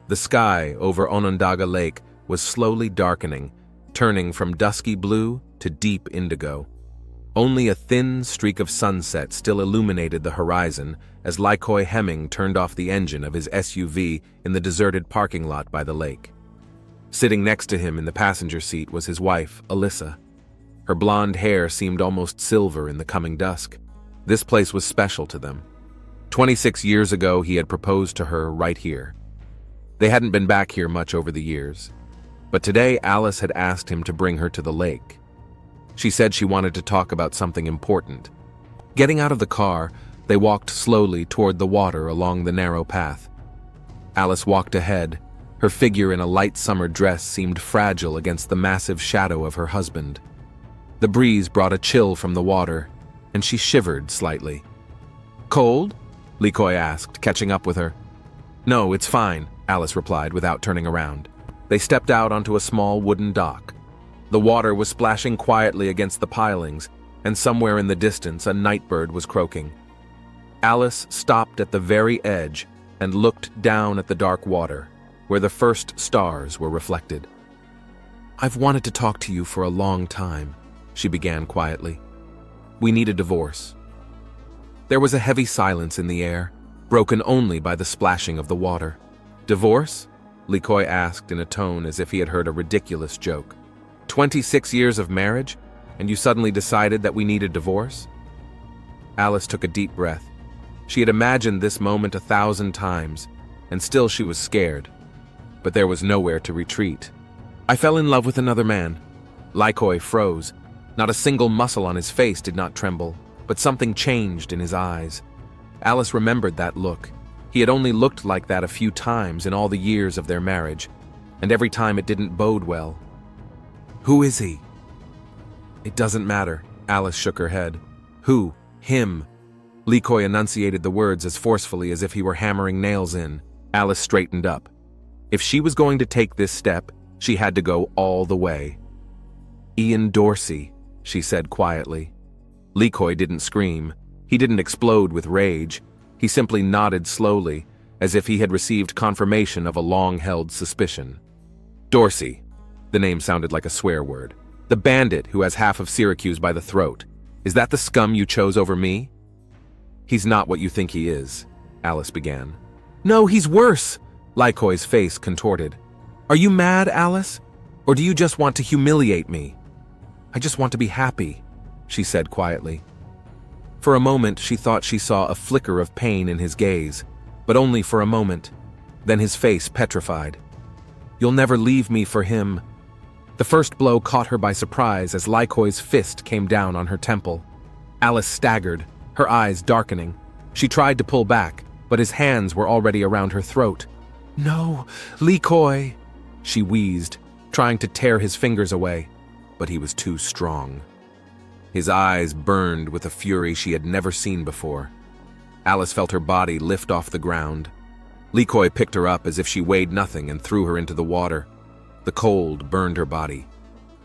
The sky over Onondaga Lake was slowly darkening, turning from dusky blue to deep indigo. Only a thin streak of sunset still illuminated the horizon as Likoi Hemming turned off the engine of his SUV in the deserted parking lot by the lake. Sitting next to him in the passenger seat was his wife, Alyssa. Her blonde hair seemed almost silver in the coming dusk. This place was special to them. 26 years ago, he had proposed to her right here. They hadn't been back here much over the years, but today Alice had asked him to bring her to the lake. She said she wanted to talk about something important. Getting out of the car, they walked slowly toward the water along the narrow path. Alice walked ahead. Her figure in a light summer dress seemed fragile against the massive shadow of her husband. The breeze brought a chill from the water, and she shivered slightly. "Cold?" Likoi asked, catching up with her. "No, it's fine," Alice replied without turning around. They stepped out onto a small wooden dock. The water was splashing quietly against the pilings, and somewhere in the distance a nightbird was croaking. Alice stopped at the very edge and looked down at the dark water, where the first stars were reflected. "I've wanted to talk to you for a long time," she began quietly. "We need a divorce." There was a heavy silence in the air, broken only by the splashing of the water. "Divorce?" Likoi asked in a tone as if he had heard a ridiculous joke. 26 years of marriage, and you suddenly decided that we need a divorce? Alice took a deep breath. She had imagined this moment 1,000 times, and still she was scared. But there was nowhere to retreat. "I fell in love with another man." Likoi froze. Not a single muscle on his face did not tremble, but something changed in his eyes. Alice remembered that look. He had only looked like that a few times in all the years of their marriage, and every time it didn't bode well. "Who is he?" "It doesn't matter," Alice shook her head. "Who? Him." Likoi enunciated the words as forcefully as if he were hammering nails in. Alice straightened up. If she was going to take this step, she had to go all the way. "Ian Dorsey," she said quietly. Likoi didn't scream. He didn't explode with rage. He simply nodded slowly, as if he had received confirmation of a long-held suspicion. "Dorsey." The name sounded like a swear word. "The bandit who has half of Syracuse by the throat. Is that the scum you chose over me?" "He's not what you think he is," Alice began. "No, he's worse," Likoi's face contorted. "Are you mad, Alice? Or do you just want to humiliate me?" "I just want to be happy," she said quietly. For a moment, she thought she saw a flicker of pain in his gaze, but only for a moment. Then his face petrified. "You'll never leave me for him." The first blow caught her by surprise as Likoi's fist came down on her temple. Alice staggered, her eyes darkening. She tried to pull back, but his hands were already around her throat. "No, Likoi," she wheezed, trying to tear his fingers away, but he was too strong. His eyes burned with a fury she had never seen before. Alice felt her body lift off the ground. Likoi picked her up as if she weighed nothing and threw her into the water. The cold burned her body.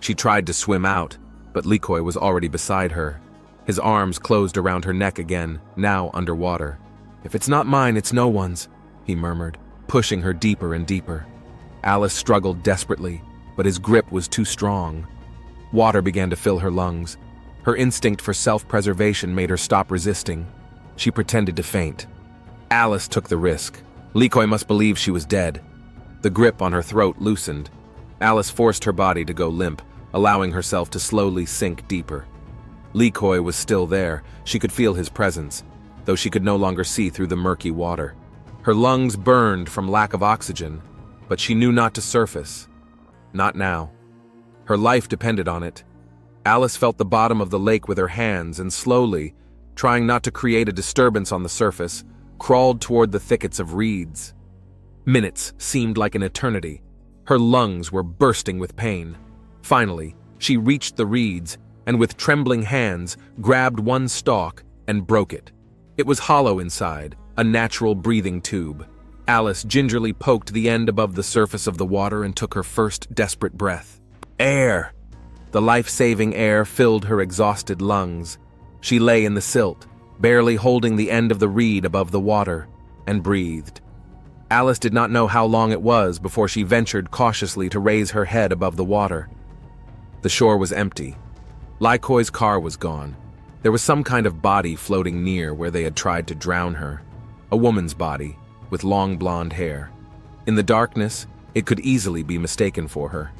She tried to swim out, but Likoi was already beside her. His arms closed around her neck again, now underwater. "If it's not mine, it's no one's," he murmured, pushing her deeper and deeper. Alice struggled desperately, but his grip was too strong. Water began to fill her lungs. Her instinct for self-preservation made her stop resisting. She pretended to faint. Alice took the risk. Likoi must believe she was dead. The grip on her throat loosened. Alice forced her body to go limp, allowing herself to slowly sink deeper. Likoi was still there. She could feel his presence, though she could no longer see through the murky water. Her lungs burned from lack of oxygen, but she knew not to surface. Not now. Her life depended on it. Alice felt the bottom of the lake with her hands and slowly, trying not to create a disturbance on the surface, crawled toward the thickets of reeds. Minutes seemed like an eternity. Her lungs were bursting with pain. Finally, she reached the reeds and with trembling hands grabbed one stalk and broke it. It was hollow inside, a natural breathing tube. Alice gingerly poked the end above the surface of the water and took her first desperate breath. Air! The life-saving air filled her exhausted lungs. She lay in the silt, barely holding the end of the reed above the water, and breathed. Alice did not know how long it was before she ventured cautiously to raise her head above the water. The shore was empty. Lycoi's car was gone. There was some kind of body floating near where they had tried to drown her. A woman's body, with long blonde hair. In the darkness, it could easily be mistaken for her.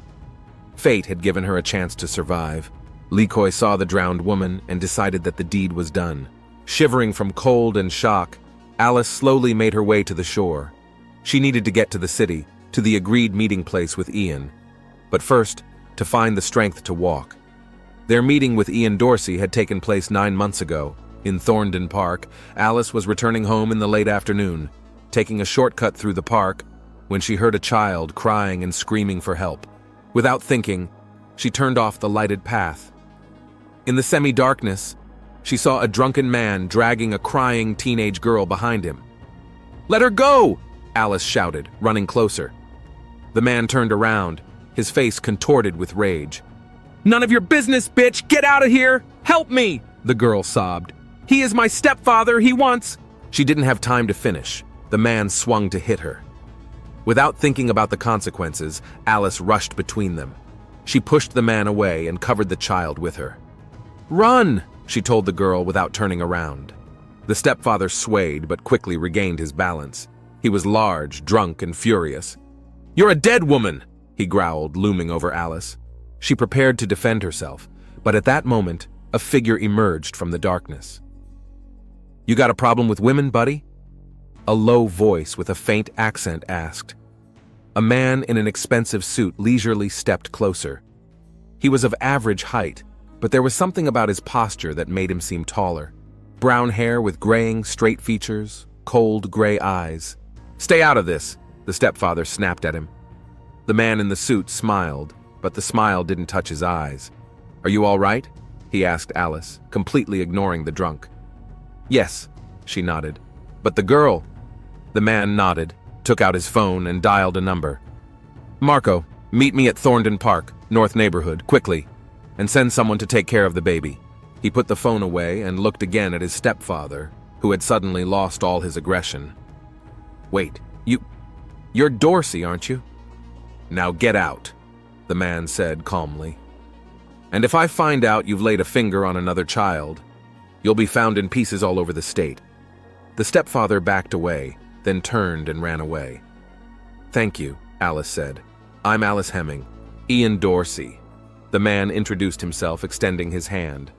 Fate had given her a chance to survive. Lykoi saw the drowned woman and decided that the deed was done. Shivering from cold and shock, Alice slowly made her way to the shore. She needed to get to the city, to the agreed meeting place with Ian. But first, to find the strength to walk. Their meeting with Ian Dorsey had taken place 9 months ago. In Thorndon Park, Alice was returning home in the late afternoon, taking a shortcut through the park, when she heard a child crying and screaming for help. Without thinking, she turned off the lighted path. In the semi-darkness, she saw a drunken man dragging a crying teenage girl behind him. "Let her go!" Alice shouted, running closer. The man turned around, his face contorted with rage. "None of your business, bitch! Get out of here! Help me!" the girl sobbed. "He is my stepfather, he wants—" She didn't have time to finish. The man swung to hit her. Without thinking about the consequences, Alice rushed between them. She pushed the man away and covered the child with her. "Run!" she told the girl without turning around. The stepfather swayed but quickly regained his balance. He was large, drunk, and furious. "You're a dead woman!" he growled, looming over Alice. She prepared to defend herself, but at that moment, a figure emerged from the darkness. "You got a problem with women, buddy?" A low voice with a faint accent asked. A man in an expensive suit leisurely stepped closer. He was of average height, but there was something about his posture that made him seem taller. Brown hair with graying, straight features, cold, gray eyes. "Stay out of this," the stepfather snapped at him. The man in the suit smiled, but the smile didn't touch his eyes. "Are you all right?" he asked Alice, completely ignoring the drunk. "Yes," she nodded. "But the girl—" The man nodded, took out his phone and dialed a number. "Marco, meet me at Thorndon Park, North Neighborhood, quickly, and send someone to take care of the baby." He put the phone away and looked again at his stepfather, who had suddenly lost all his aggression. "Wait, you're Dorsey, aren't you?" "Now get out," the man said calmly. "And if I find out you've laid a finger on another child, you'll be found in pieces all over the state." The stepfather backed away, then turned and ran away. "Thank you," Alice said. "I'm Alice Hemming. Ian Dorsey." The man introduced himself, extending his hand.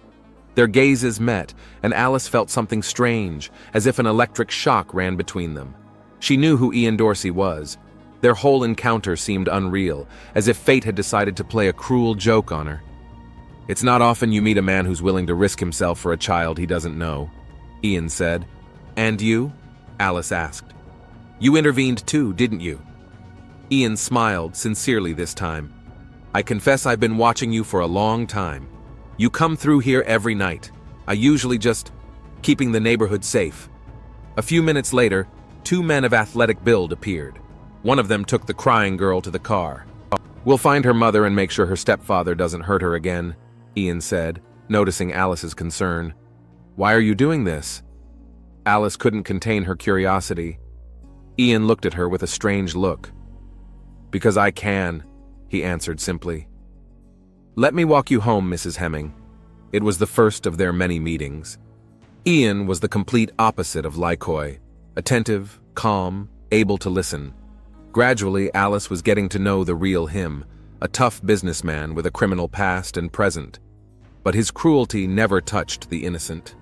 Their gazes met, and Alice felt something strange, as if an electric shock ran between them. She knew who Ian Dorsey was. Their whole encounter seemed unreal, as if fate had decided to play a cruel joke on her. "It's not often you meet a man who's willing to risk himself for a child he doesn't know," Ian said. "And you?" Alice asked. "You intervened too, didn't you?" Ian smiled, sincerely this time. "I confess I've been watching you for a long time. You come through here every night. I usually just keeping the neighborhood safe." A few minutes later, 2 men of athletic build appeared. One of them took the crying girl to the car. "We'll find her mother and make sure her stepfather doesn't hurt her again," Ian said, noticing Alice's concern. "Why are you doing this?" Alice couldn't contain her curiosity. Ian looked at her with a strange look. "Because I can," he answered simply. "Let me walk you home, Mrs. Hemming." It was the first of their many meetings. Ian was the complete opposite of Lykoi, attentive, calm, able to listen. Gradually, Alice was getting to know the real him, a tough businessman with a criminal past and present. But his cruelty never touched the innocent.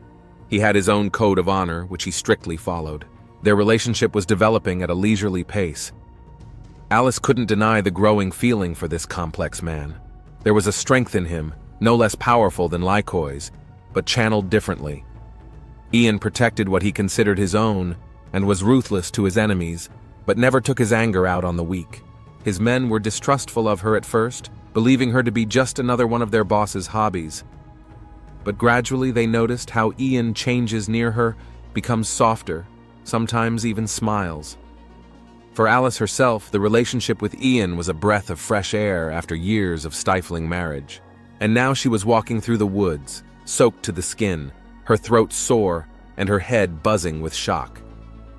He had his own code of honor, which he strictly followed. Their relationship was developing at a leisurely pace. Alice couldn't deny the growing feeling for this complex man. There was a strength in him, no less powerful than Lykoi's, but channeled differently. Ian protected what he considered his own and was ruthless to his enemies, but never took his anger out on the weak. His men were distrustful of her at first, believing her to be just another one of their boss's hobbies. But gradually they noticed how Ian changes near her, becomes softer, sometimes even smiles. For Alice herself, the relationship with Ian was a breath of fresh air after years of stifling marriage. And now she was walking through the woods, soaked to the skin, her throat sore and her head buzzing with shock.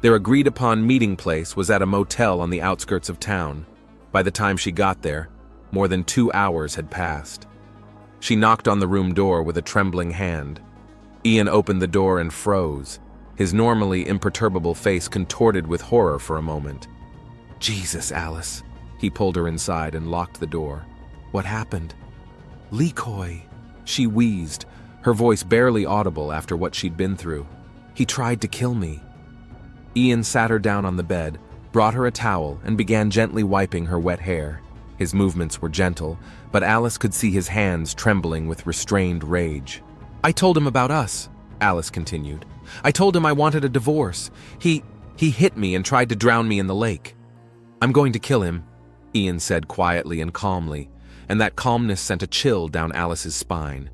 Their agreed-upon meeting place was at a motel on the outskirts of town. By the time she got there, more than 2 hours had passed. She knocked on the room door with a trembling hand. Ian opened the door and froze, his normally imperturbable face contorted with horror for a moment. "Jesus, Alice." He pulled her inside and locked the door. "What happened?" "Likoi," she wheezed, her voice barely audible after what she'd been through. "He tried to kill me." Ian sat her down on the bed, brought her a towel, and began gently wiping her wet hair. His movements were gentle, but Alice could see his hands trembling with restrained rage. "I told him about us," Alice continued. "I told him I wanted a divorce. He hit me and tried to drown me in the lake." "I'm going to kill him," Ian said quietly and calmly, and that calmness sent a chill down Alice's spine.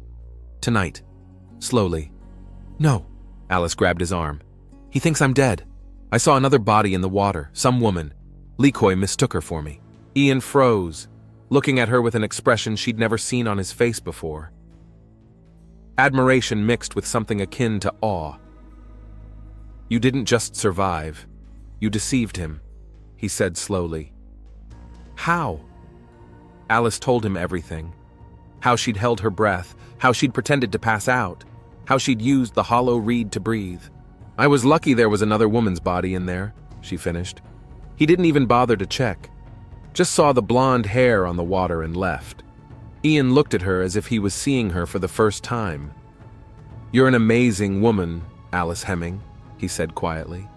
"Tonight." Slowly. "No." Alice grabbed his arm. "He thinks I'm dead. I saw another body in the water, some woman. Likoi mistook her for me." Ian froze, looking at her with an expression she'd never seen on his face before. Admiration mixed with something akin to awe. "You didn't just survive. You deceived him," he said slowly. "How?" Alice told him everything. How she'd held her breath, how she'd pretended to pass out, how she'd used the hollow reed to breathe. "I was lucky there was another woman's body in there," she finished. "He didn't even bother to check. Just saw the blonde hair on the water and left." Ian looked at her as if he was seeing her for the first time. "You're an amazing woman, Alice Hemming," he said quietly.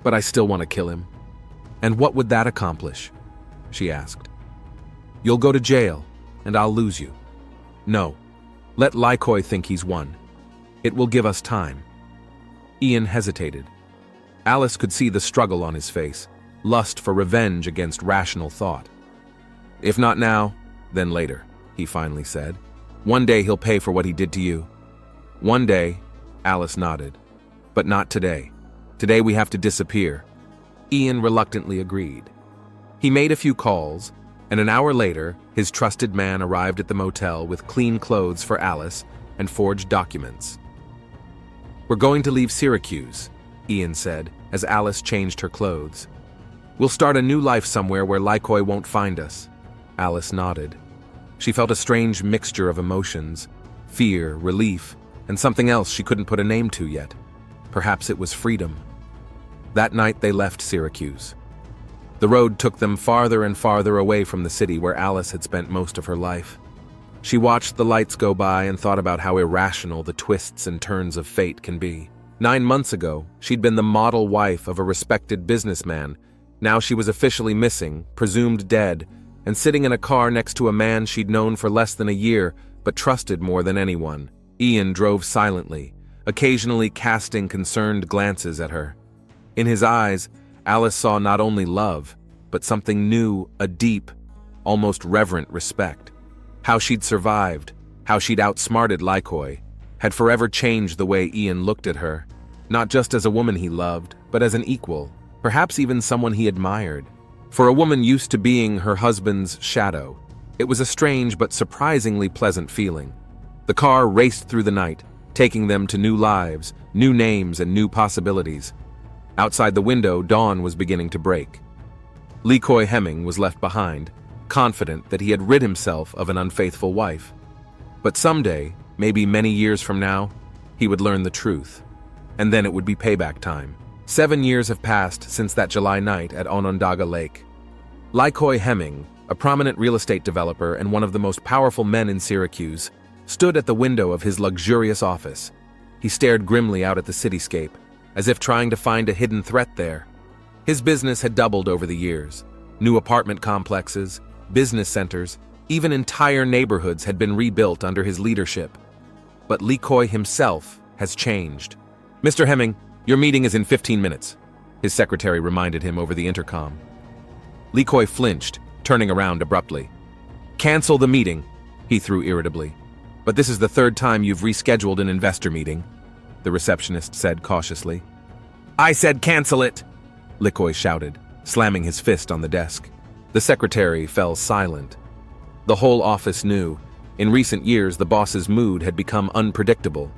"But I still want to kill him." "And what would that accomplish?" she asked. "You'll go to jail, and I'll lose you." "No. Let Likoi think he's won. It will give us time." Ian hesitated. Alice could see the struggle on his face, lust for revenge against rational thought. "If not now, then later," he finally said. "One day he'll pay for what he did to you." "One day," Alice nodded. "But not today. Today we have to disappear." Ian reluctantly agreed. He made a few calls, and an hour later, his trusted man arrived at the motel with clean clothes for Alice and forged documents. "We're going to leave Syracuse," Ian said, as Alice changed her clothes. "We'll start a new life somewhere where Likoi won't find us." Alice nodded. She felt a strange mixture of emotions, fear, relief, and something else she couldn't put a name to yet. Perhaps it was freedom. That night they left Syracuse. The road took them farther and farther away from the city where Alice had spent most of her life. She watched the lights go by and thought about how irrational the twists and turns of fate can be. 9 months ago, she'd been the model wife of a respected businessman. Now she was officially missing, presumed dead, and sitting in a car next to a man she'd known for less than a year, but trusted more than anyone. Ian drove silently, occasionally casting concerned glances at her. In his eyes, Alice saw not only love, but something new, a deep, almost reverent respect. How she'd survived, how she'd outsmarted Likoi, had forever changed the way Ian looked at her, not just as a woman he loved, but as an equal, perhaps even someone he admired. For a woman used to being her husband's shadow, it was a strange but surprisingly pleasant feeling. The car raced through the night, taking them to new lives, new names, and new possibilities. Outside the window, dawn was beginning to break. Likoi Hemming was left behind, confident that he had rid himself of an unfaithful wife. But someday, maybe many years from now, he would learn the truth. And then it would be payback time. 7 years have passed since that July night at Onondaga Lake. Likoi Hemming, a prominent real estate developer and one of the most powerful men in Syracuse, stood at the window of his luxurious office. He stared grimly out at the cityscape, as if trying to find a hidden threat there. His business had doubled over the years. New apartment complexes, business centers, even entire neighborhoods had been rebuilt under his leadership. But Likoi himself has changed. "Mr. Hemming, your meeting is in 15 minutes, his secretary reminded him over the intercom. Likoi flinched, turning around abruptly. "Cancel the meeting," he threw irritably. "But this is the 3rd time you've rescheduled an investor meeting," the receptionist said cautiously. "I said cancel it!" Likoi shouted, slamming his fist on the desk. The secretary fell silent. The whole office knew. In recent years, the boss's mood had become unpredictable.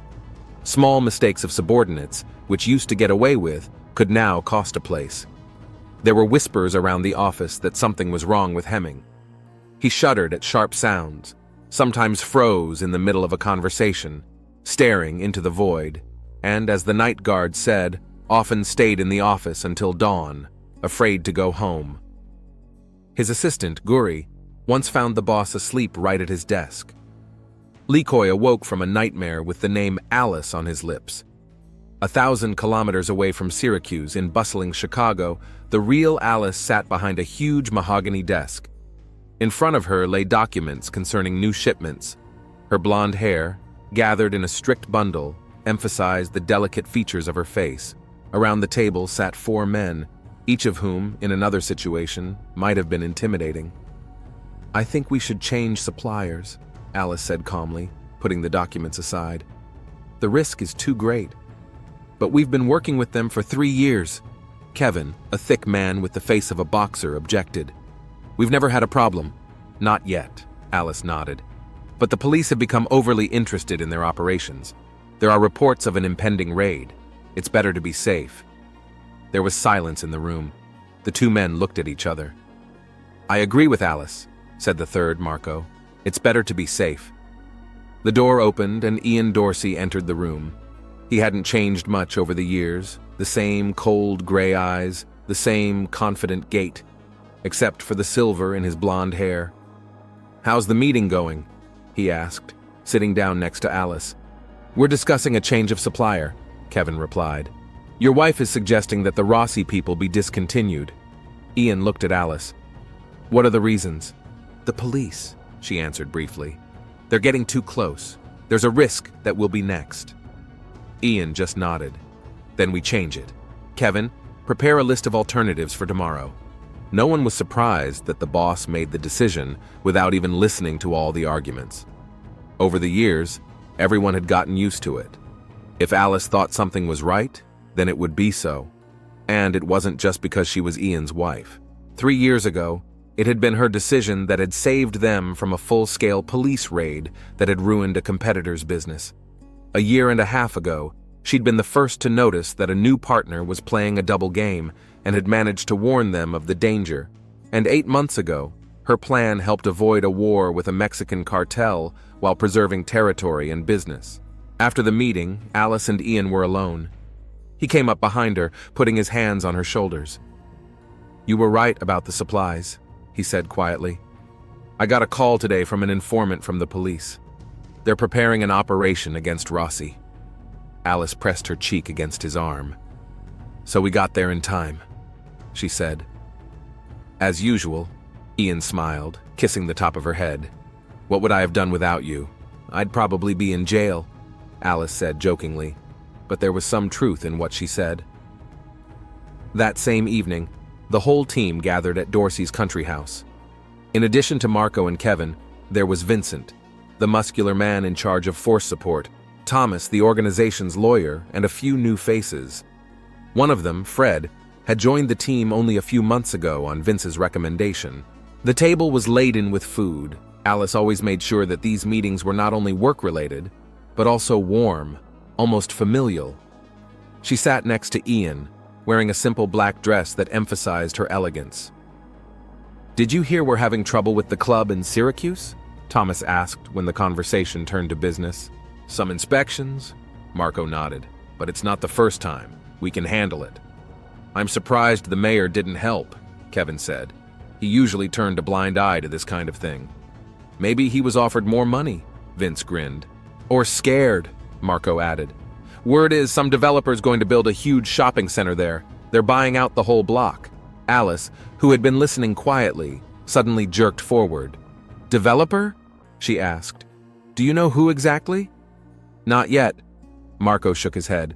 Small mistakes of subordinates, which used to get away with, could now cost a place. There were whispers around the office that something was wrong with Hemming. He shuddered at sharp sounds, sometimes froze in the middle of a conversation, staring into the void, and, as the night guard said, often stayed in the office until dawn, afraid to go home. His assistant, Guri, once found the boss asleep right at his desk. Likoi awoke from a nightmare with the name Alice on his lips. 1,000 kilometers away from Syracuse, in bustling Chicago, the real Alice sat behind a huge mahogany desk. In front of her lay documents concerning new shipments. Her blonde hair, gathered in a strict bundle, emphasized the delicate features of her face. Around the table sat 4 men, each of whom, in another situation, might have been intimidating. "I think we should change suppliers," Alice said calmly, putting the documents aside. "The risk is too great." "But we've been working with them for 3 years. Kevin, a thick man with the face of a boxer, objected. "We've never had a problem." "Not yet," Alice nodded. "But the police have become overly interested in their operations. There are reports of an impending raid. It's better to be safe." There was silence in the room. The 2 men looked at each other. "I agree with Alice," said the third, Marco. "It's better to be safe." The door opened and Ian Dorsey entered the room. He hadn't changed much over the years, the same cold gray eyes, the same confident gait, except for the silver in his blonde hair. "How's the meeting going?" he asked, sitting down next to Alice. "We're discussing a change of supplier," Kevin replied. "Your wife is suggesting that the Rossi people be discontinued." Ian looked at Alice. "What are the reasons?" "The police," she answered briefly. "They're getting too close. There's a risk that we'll be next." Ian just nodded. "Then we change it. Kevin, prepare a list of alternatives for tomorrow." No one was surprised that the boss made the decision without even listening to all the arguments. Over the years, everyone had gotten used to it. If Alice thought something was right, then it would be so. And it wasn't just because she was Ian's wife. 3 years ago, it had been her decision that had saved them from a full-scale police raid that had ruined a competitor's business. A year and a half ago, she'd been the first to notice that a new partner was playing a double game and had managed to warn them of the danger. And 8 months ago, her plan helped avoid a war with a Mexican cartel while preserving territory and business. After the meeting, Alice and Ian were alone. He came up behind her, putting his hands on her shoulders. "You were right about the supplies," he said quietly. "I got a call today from an informant from the police. They're preparing an operation against Rossi." Alice pressed her cheek against his arm. "So we got there in time," she said. "As usual," Ian smiled, kissing the top of her head. "What would I have done without you? I'd probably be in jail," Alice said jokingly, but there was some truth in what she said. That same evening, the whole team gathered at Dorsey's country house. In addition to Marco and Kevin, there was Vincent, the muscular man in charge of force support, Thomas, the organization's lawyer, and a few new faces. One of them, Fred, had joined the team only a few months ago on Vince's recommendation. The table was laden with food. Alice always made sure that these meetings were not only work-related, but also warm, almost familial. She sat next to Ian, wearing a simple black dress that emphasized her elegance. "Did you hear we're having trouble with the club in Syracuse?" Thomas asked when the conversation turned to business. "Some inspections?" Marco nodded. "But it's not the first time. We can handle it." "I'm surprised the mayor didn't help," Kevin said. "He usually turned a blind eye to this kind of thing." "Maybe he was offered more money," Vince grinned. "Or scared," Marco added. "Word is some developer's going to build a huge shopping center there. They're buying out the whole block." Alice, who had been listening quietly, suddenly jerked forward. "Developer?" she asked. "Do you know who exactly?" "Not yet." Marco shook his head.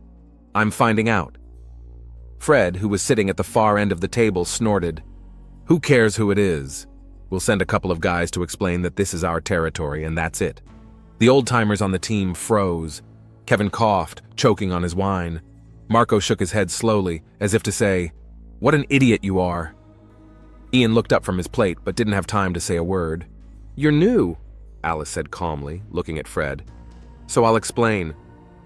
"I'm finding out." Fred, who was sitting at the far end of the table, snorted. "Who cares who it is? We'll send a couple of guys to explain that this is our territory, and that's it." The old-timers on the team froze. Kevin coughed, choking on his wine. Marco shook his head slowly, as if to say, "What an idiot you are." Ian looked up from his plate, but didn't have time to say a word. "You're new," Alice said calmly, looking at Fred. "So I'll explain.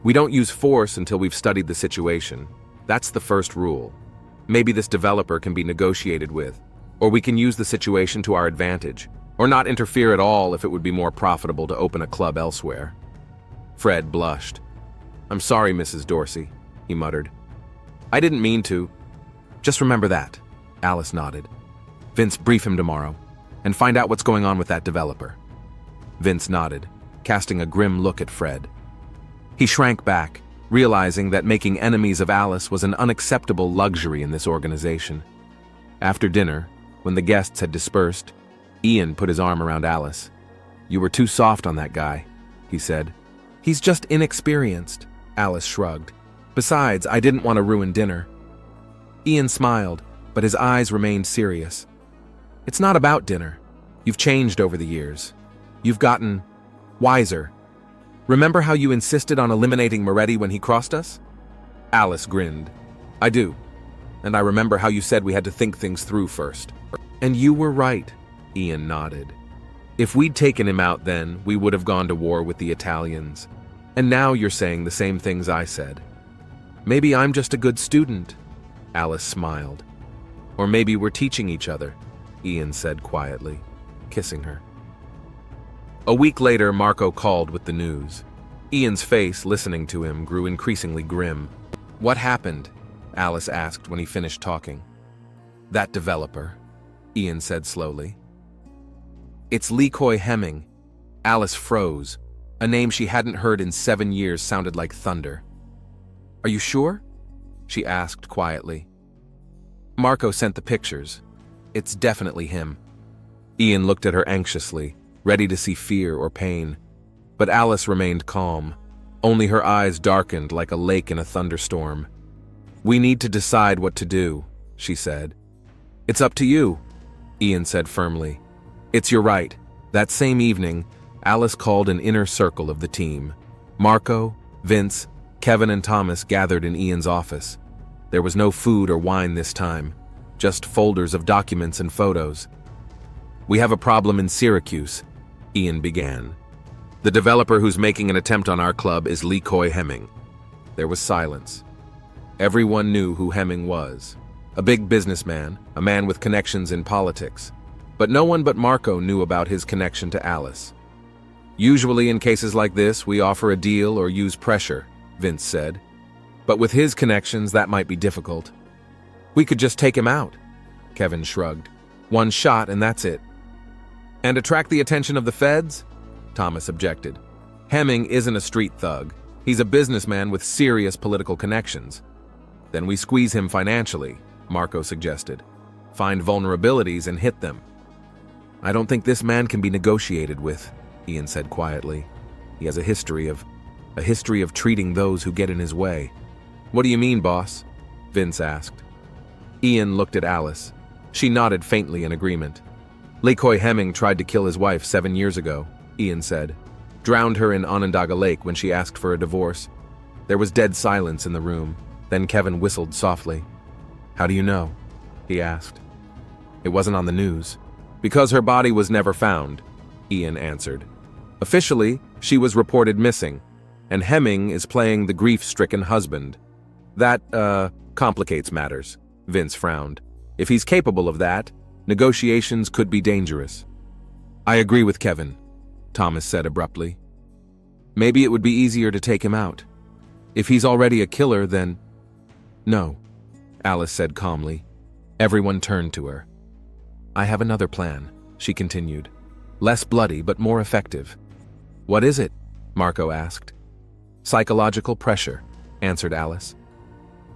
We don't use force until we've studied the situation. That's the first rule. Maybe this developer can be negotiated with, or we can use the situation to our advantage, or not interfere at all if it would be more profitable to open a club elsewhere. Fred blushed. "I'm sorry, Mrs. Dorsey," he muttered. "I didn't mean to." "Just remember that," Alice nodded. "Vince, brief him tomorrow, and find out what's going on with that developer." Vince nodded, casting a grim look at Fred. He shrank back, realizing that making enemies of Alice was an unacceptable luxury in this organization. After dinner, when the guests had dispersed, Ian put his arm around Alice. "You were too soft on that guy," he said. "He's just inexperienced," Alice shrugged. "Besides, I didn't want to ruin dinner." Ian smiled, but his eyes remained serious. "It's not about dinner. You've changed over the years. You've gotten wiser. Remember how you insisted on eliminating Moretti when he crossed us?" Alice grinned. "I do. And I remember how you said we had to think things through first." "And you were right," Ian nodded. "If we'd taken him out then, we would have gone to war with the Italians. And now you're saying the same things I said." "Maybe I'm just a good student," Alice smiled. "Or maybe we're teaching each other," Ian said quietly, kissing her. A week later, Marco called with the news. Ian's face, listening to him, grew increasingly grim. "What happened?" Alice asked when he finished talking. "That developer," Ian said slowly. "It's Lecoy Hemming." Alice froze. A name she hadn't heard in 7 years sounded like thunder. "Are you sure?" she asked quietly. "Marco sent the pictures. It's definitely him." Ian looked at her anxiously, ready to see fear or pain. But Alice remained calm. Only her eyes darkened like a lake in a thunderstorm. "We need to decide what to do," she said. "It's up to you," Ian said firmly. "It's your right." That same evening, Alice called an inner circle of the team. Marco, Vince, Kevin, and Thomas gathered in Ian's office. There was no food or wine this time, just folders of documents and photos. "We have a problem in Syracuse," Ian began. "The developer who's making an attempt on our club is Lecoy Hemming." There was silence. Everyone knew who Hemming was. A big businessman, a man with connections in politics. But no one but Marco knew about his connection to Alice. "Usually in cases like this, we offer a deal or use pressure," Vince said. "But with his connections, that might be difficult." "We could just take him out," Kevin shrugged. "One shot and that's it." "And attract the attention of the feds?" Thomas objected. "Hemming isn't a street thug. He's a businessman with serious political connections." "Then we squeeze him financially," Marco suggested. "Find vulnerabilities and hit them." "I don't think this man can be negotiated with," Ian said quietly. "He has a history of treating those who get in his way." "What do you mean, boss?" Vince asked. Ian looked at Alice. She nodded faintly in agreement. "Lecoy Hemming tried to kill his wife 7 years ago," Ian said. "Drowned her in Onondaga Lake when she asked for a divorce." There was dead silence in the room. Then Kevin whistled softly. "How do you know?" he asked. "It wasn't on the news." "Because her body was never found," Ian answered. "Officially, she was reported missing, and Hemming is playing the grief-stricken husband. That, complicates matters," Vince frowned. "If he's capable of that, negotiations could be dangerous." "I agree with Kevin," Thomas said abruptly. "Maybe it would be easier to take him out. If he's already a killer, then—" "No," Alice said calmly. Everyone turned to her. "I have another plan," she continued. "Less bloody, but more effective." "What is it?" Marco asked. "Psychological pressure," answered Alice.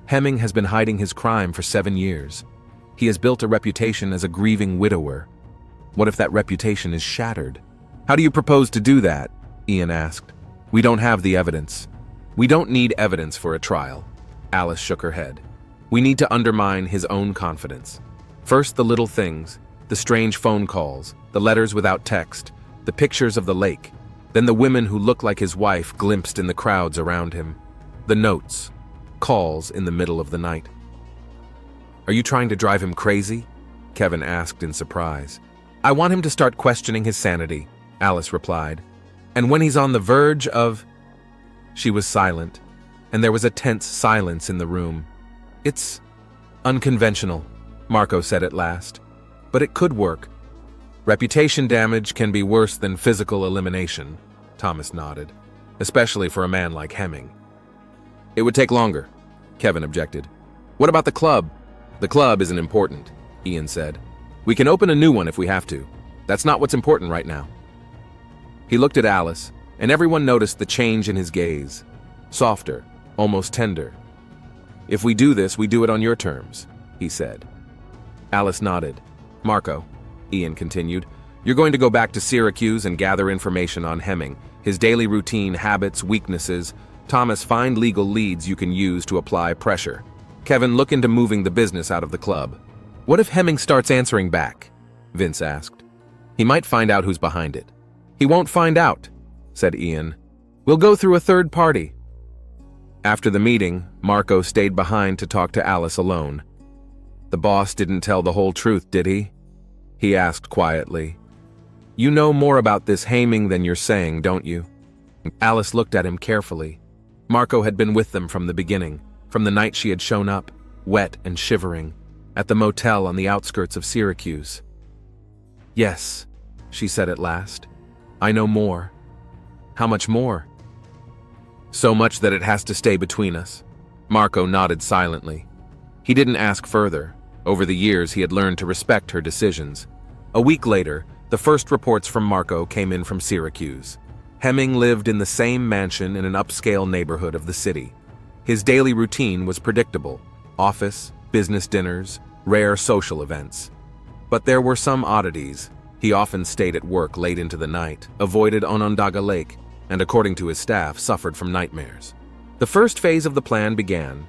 "Hemming has been hiding his crime for 7 years. He has built a reputation as a grieving widower. What if that reputation is shattered?" "How do you propose to do that?" Ian asked. "We don't have the evidence." "We don't need evidence for a trial," Alice shook her head. "We need to undermine his own confidence. First the little things, the strange phone calls, the letters without text, the pictures of the lake, then the women who look like his wife glimpsed in the crowds around him, the notes, calls in the middle of the night." "Are you trying to drive him crazy?" Kevin asked in surprise. "I want him to start questioning his sanity," Alice replied. "And when he's on the verge of—" She was silent, and there was a tense silence in the room. It's unconventional, Marco said at last. But it could work. Reputation damage can be worse than physical elimination, Thomas nodded, especially for a man like Hemming. It would take longer, Kevin objected. What about the club? The club isn't important, Ian said. We can open a new one if we have to. That's not what's important right now. He looked at Alice, and everyone noticed the change in his gaze. Softer, almost tender. If we do this, we do it on your terms, he said. Alice nodded. Marco, Ian continued, you're going to go back to Syracuse and gather information on Hemming, his daily routine, habits, weaknesses. Thomas, find legal leads you can use to apply pressure. Kevin, look into moving the business out of the club. What if Hemming starts answering back? Vince asked. He might find out who's behind it. He won't find out, said Ian. We'll go through a third party. After the meeting, Marco stayed behind to talk to Alice alone. The boss didn't tell the whole truth, did he? He asked quietly. You know more about this Hemming than you're saying, don't you? Alice looked at him carefully. Marco had been with them from the beginning, from the night she had shown up, wet and shivering, at the motel on the outskirts of Syracuse. Yes, she said at last. I know more. How much more? So much that it has to stay between us. Marco nodded silently. He didn't ask further. Over the years, he had learned to respect her decisions. A week later, the first reports from Marco came in from Syracuse. Hemming lived in the same mansion in an upscale neighborhood of the city. His daily routine was predictable: office, business dinners, rare social events. But there were some oddities. He often stayed at work late into the night, avoided Onondaga Lake, and according to his staff, suffered from nightmares. The first phase of the plan began.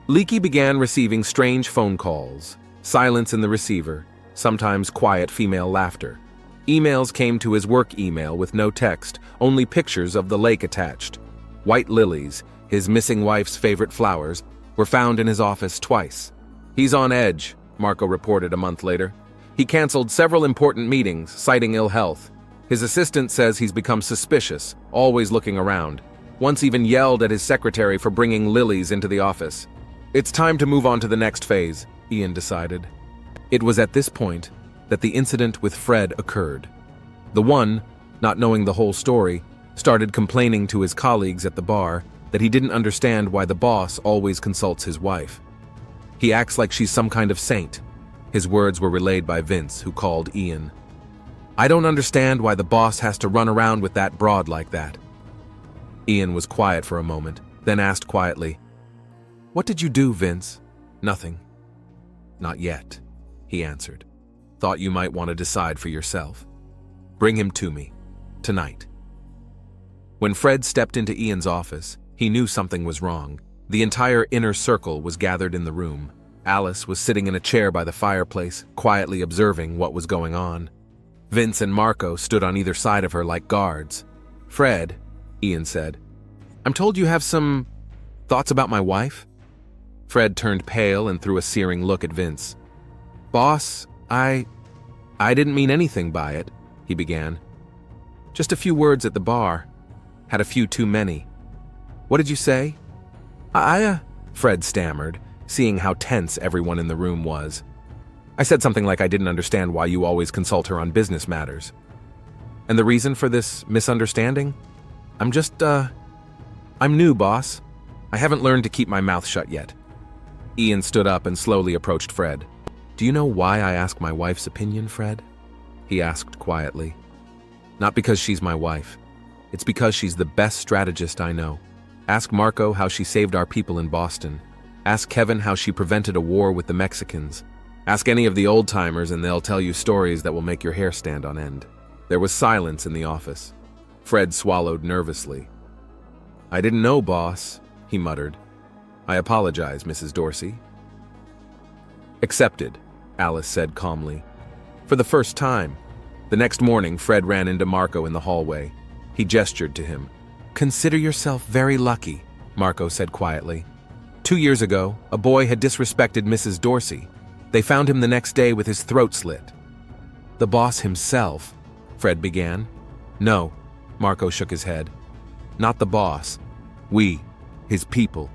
Leakey began receiving strange phone calls, silence in the receiver, sometimes quiet female laughter. Emails came to his work email with no text, only pictures of the lake attached. White lilies, his missing wife's favorite flowers, were found in his office twice. He's on edge, Marco reported a month later. He canceled several important meetings, citing ill health. His assistant says he's become suspicious, always looking around. Once even yelled at his secretary for bringing lilies into the office. It's time to move on to the next phase, Ian decided. It was at this point that the incident with Fred occurred. The one, not knowing the whole story, started complaining to his colleagues at the bar that he didn't understand why the boss always consults his wife. He acts like she's some kind of saint. His words were relayed by Vince, who called Ian. I don't understand why the boss has to run around with that broad like that. Ian was quiet for a moment, then asked quietly, What did you do, Vince? Nothing. Not yet, he answered. Thought you might want to decide for yourself. Bring him to me, tonight. When Fred stepped into Ian's office, he knew something was wrong. The entire inner circle was gathered in the room. Alice was sitting in a chair by the fireplace, quietly observing what was going on. Vince and Marco stood on either side of her like guards. Fred, Ian said, I'm told you have some thoughts about my wife? Fred turned pale and threw a searing look at Vince. Boss, I didn't mean anything by it, he began. Just a few words at the bar. Had a few too many. What did you say? Fred stammered, seeing how tense everyone in the room was. I said something like I didn't understand why you always consult her on business matters. And the reason for this misunderstanding? I'm new, boss. I haven't learned to keep my mouth shut yet. Ian stood up and slowly approached Fred. Do you know why I ask my wife's opinion, Fred? He asked quietly. Not because she's my wife. It's because she's the best strategist I know. Ask Marco how she saved our people in Boston. Ask Kevin how she prevented a war with the Mexicans. Ask any of the old-timers and they'll tell you stories that will make your hair stand on end. There was silence in the office. Fred swallowed nervously. I didn't know, boss, he muttered. I apologize, Mrs. Dorsey. Accepted, Alice said calmly. For the first time. The next morning, Fred ran into Marco in the hallway. He gestured to him. Consider yourself very lucky, Marco said quietly. 2 years ago, a boy had disrespected Mrs. Dorsey. They found him the next day with his throat slit. The boss himself, Fred began. No, Marco shook his head. Not the boss. We, his people.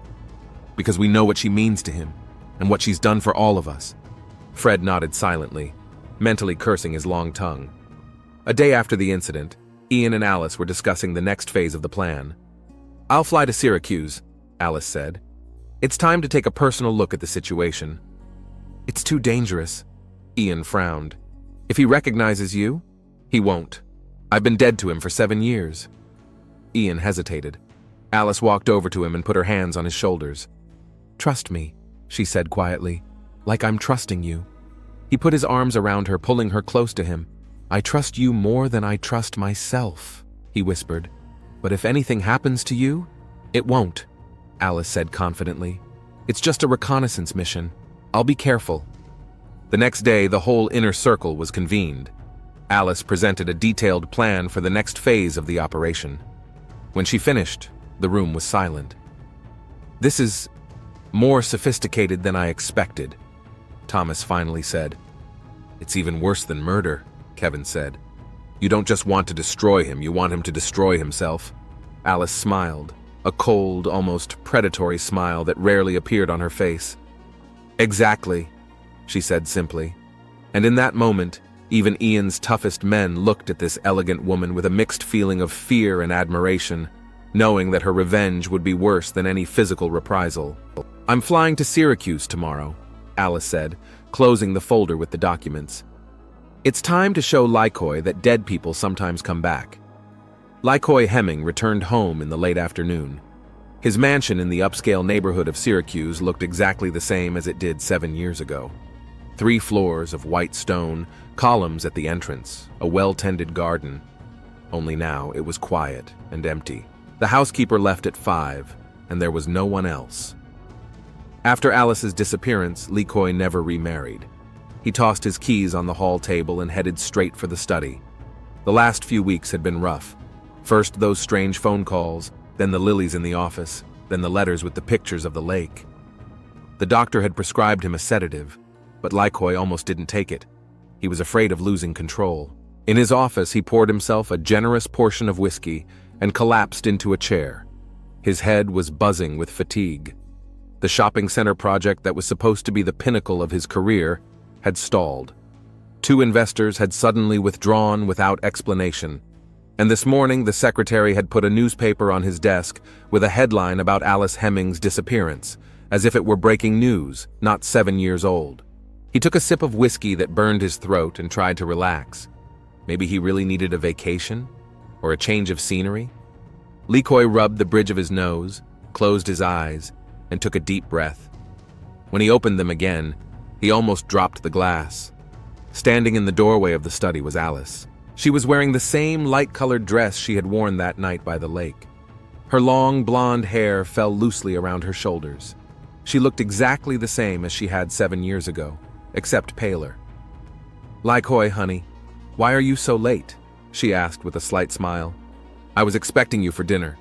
Because we know what she means to him. and what she's done for all of us." Fred nodded silently, mentally cursing his long tongue. A day after the incident, Ian and Alice were discussing the next phase of the plan. "I'll fly to Syracuse," Alice said. "It's time to take a personal look at the situation." "It's too dangerous," Ian frowned. "If he recognizes you, he won't. I've been dead to him for 7 years." Ian hesitated. Alice walked over to him and put her hands on his shoulders. "Trust me," she said quietly, "like I'm trusting you." He put his arms around her, pulling her close to him. "I trust you more than I trust myself," he whispered. "But if anything happens to you, it won't," Alice said confidently. "It's just a reconnaissance mission. I'll be careful." The next day, the whole inner circle was convened. Alice presented a detailed plan for the next phase of the operation. When she finished, the room was silent. "This is more sophisticated than I expected," Thomas finally said. "It's even worse than murder," Kevin said. "You don't just want to destroy him, you want him to destroy himself." Alice smiled, a cold, almost predatory smile that rarely appeared on her face. "Exactly," she said simply. And in that moment, even Ian's toughest men looked at this elegant woman with a mixed feeling of fear and admiration, knowing that her revenge would be worse than any physical reprisal. "I'm flying to Syracuse tomorrow," Alice said, closing the folder with the documents. "It's time to show Lykoi that dead people sometimes come back." Lykoi Hemming returned home in the late afternoon. His mansion in the upscale neighborhood of Syracuse looked exactly the same as it did 7 years ago. 3 floors of white stone, columns at the entrance, a well-tended garden. Only now it was quiet and empty. The housekeeper left at 5, and there was no one else. After Alice's disappearance, Lykoi never remarried. He tossed his keys on the hall table and headed straight for the study. The last few weeks had been rough. First those strange phone calls, then the lilies in the office, then the letters with the pictures of the lake. The doctor had prescribed him a sedative, but Lykoi almost didn't take it. He was afraid of losing control. In his office, he poured himself a generous portion of whiskey and collapsed into a chair. His head was buzzing with fatigue. The shopping center project that was supposed to be the pinnacle of his career had stalled. 2 investors had suddenly withdrawn without explanation, and this morning the secretary had put a newspaper on his desk with a headline about Alice Hemming's disappearance, as if it were breaking news, not 7 years old. He took a sip of whiskey that burned his throat and tried to relax. Maybe he really needed a vacation? Or a change of scenery? Lykoi rubbed the bridge of his nose, closed his eyes, and took a deep breath. When he opened them again, he almost dropped the glass. Standing in the doorway of the study was Alice. She was wearing the same light-colored dress she had worn that night by the lake. Her long, blonde hair fell loosely around her shoulders. She looked exactly the same as she had 7 years ago, except paler. "Lykoi, honey, why are you so late?" she asked with a slight smile. "I was expecting you for dinner."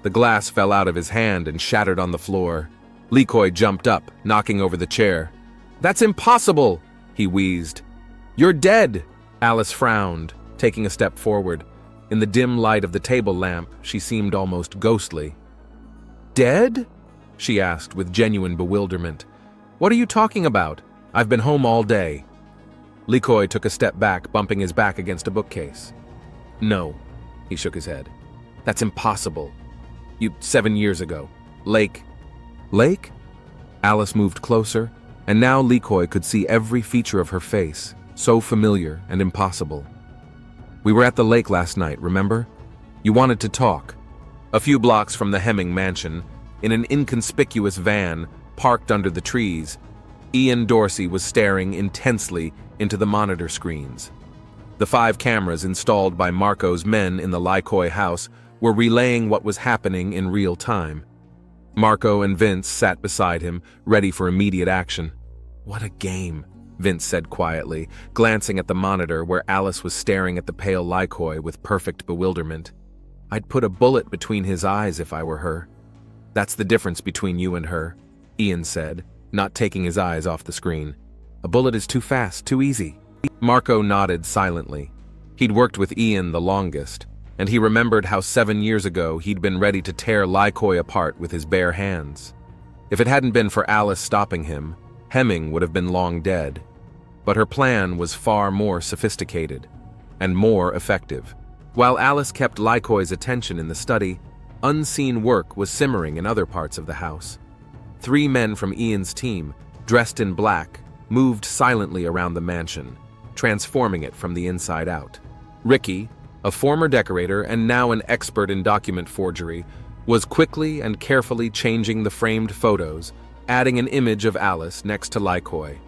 The glass fell out of his hand and shattered on the floor. Lykoi jumped up, knocking over the chair. "That's impossible!" he wheezed. "You're dead!" Alice frowned, taking a step forward. In the dim light of the table lamp, she seemed almost ghostly. "Dead?" she asked with genuine bewilderment. "What are you talking about? I've been home all day." Lykoi took a step back, bumping his back against a bookcase. "No," he shook his head. "That's impossible. 7 years ago. Lake." "Lake?" Alice moved closer, and now Lykoi could see every feature of her face, so familiar and impossible. "We were at the lake last night, remember? You wanted to talk." A few blocks from the Hemming mansion, in an inconspicuous van parked under the trees, Ian Dorsey was staring intensely into the monitor screens. The 5 cameras installed by Marco's men in the Lykoi house were relaying what was happening in real time. Marco and Vince sat beside him, ready for immediate action. "What a game," Vince said quietly, glancing at the monitor where Alice was staring at the pale Lykoi with perfect bewilderment. "I'd put a bullet between his eyes if I were her." "That's the difference between you and her," Ian said, not taking his eyes off the screen. "A bullet is too fast, too easy." Marco nodded silently. He'd worked with Ian the longest, and he remembered how 7 years ago he'd been ready to tear Lykoi apart with his bare hands. If it hadn't been for Alice stopping him, Hemming would have been long dead. But her plan was far more sophisticated and more effective. While Alice kept Lycoy's attention in the study, unseen work was simmering in other parts of the house. 3 men from Ian's team, dressed in black, moved silently around the mansion, transforming it from the inside out. Ricky, a former decorator and now an expert in document forgery, was quickly and carefully changing the framed photos, adding an image of Alice next to Lycoy.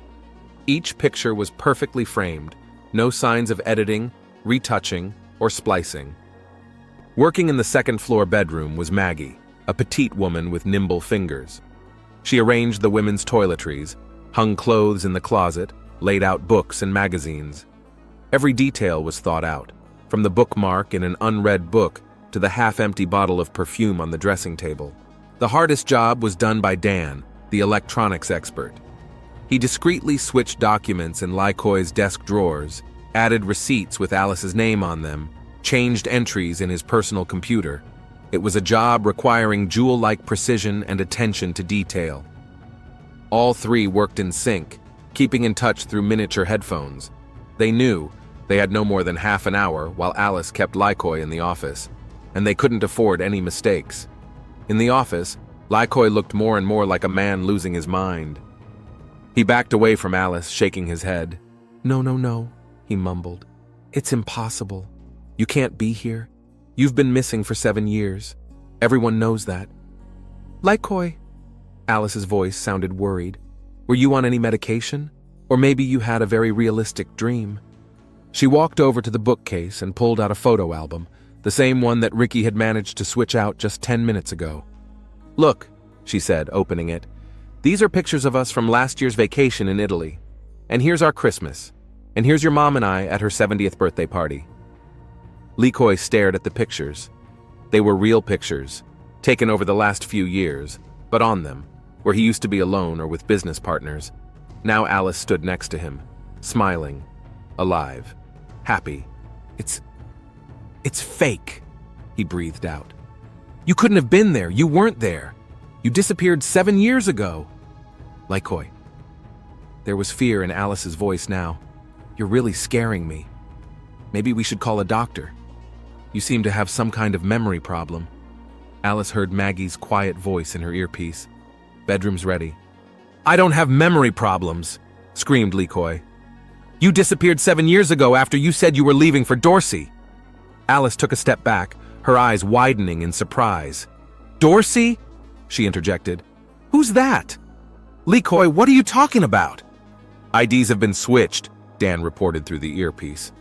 Each picture was perfectly framed, no signs of editing, retouching, or splicing. Working in the second-floor bedroom was Maggie, a petite woman with nimble fingers. She arranged the women's toiletries, hung clothes in the closet, laid out books and magazines. Every detail was thought out, from the bookmark in an unread book to the half-empty bottle of perfume on the dressing table. The hardest job was done by Dan, the electronics expert. He discreetly switched documents in Lycoy's desk drawers, added receipts with Alice's name on them, changed entries in his personal computer. It was a job requiring jewel-like precision and attention to detail. All 3 worked in sync, keeping in touch through miniature headphones. They knew they had no more than half an hour while Alice kept Lycoy in the office, and they couldn't afford any mistakes. In the office, Lycoy looked more and more like a man losing his mind. He backed away from Alice, shaking his head. No, he mumbled. It's impossible. You can't be here. You've been missing for 7 years. Everyone knows that. Lycoy. Alice's voice sounded worried. Were you on any medication? Or maybe you had a very realistic dream? She walked over to the bookcase and pulled out a photo album, the same one that Ricky had managed to switch out just 10 minutes ago. Look, she said, opening it. These are pictures of us from last year's vacation in Italy. And here's our Christmas. And here's your mom and I at her 70th birthday party. Lycoy stared at the pictures. They were real pictures, taken over the last few years, but on them, where he used to be alone or with business partners. Now Alice stood next to him, smiling, alive, happy. It's fake, he breathed out. You couldn't have been there. You weren't there. You disappeared 7 years ago. Lycoy. There was fear in Alice's voice now. You're really scaring me. Maybe we should call a doctor. You seem to have some kind of memory problem. Alice heard Maggie's quiet voice in her earpiece. Bedroom's ready. I don't have memory problems, screamed Lycoy. You disappeared 7 years ago after you said you were leaving for Dorsey. Alice took a step back, her eyes widening in surprise. Dorsey? She interjected. Who's that? Lycoy, what are you talking about? IDs have been switched, Dan reported through the earpiece.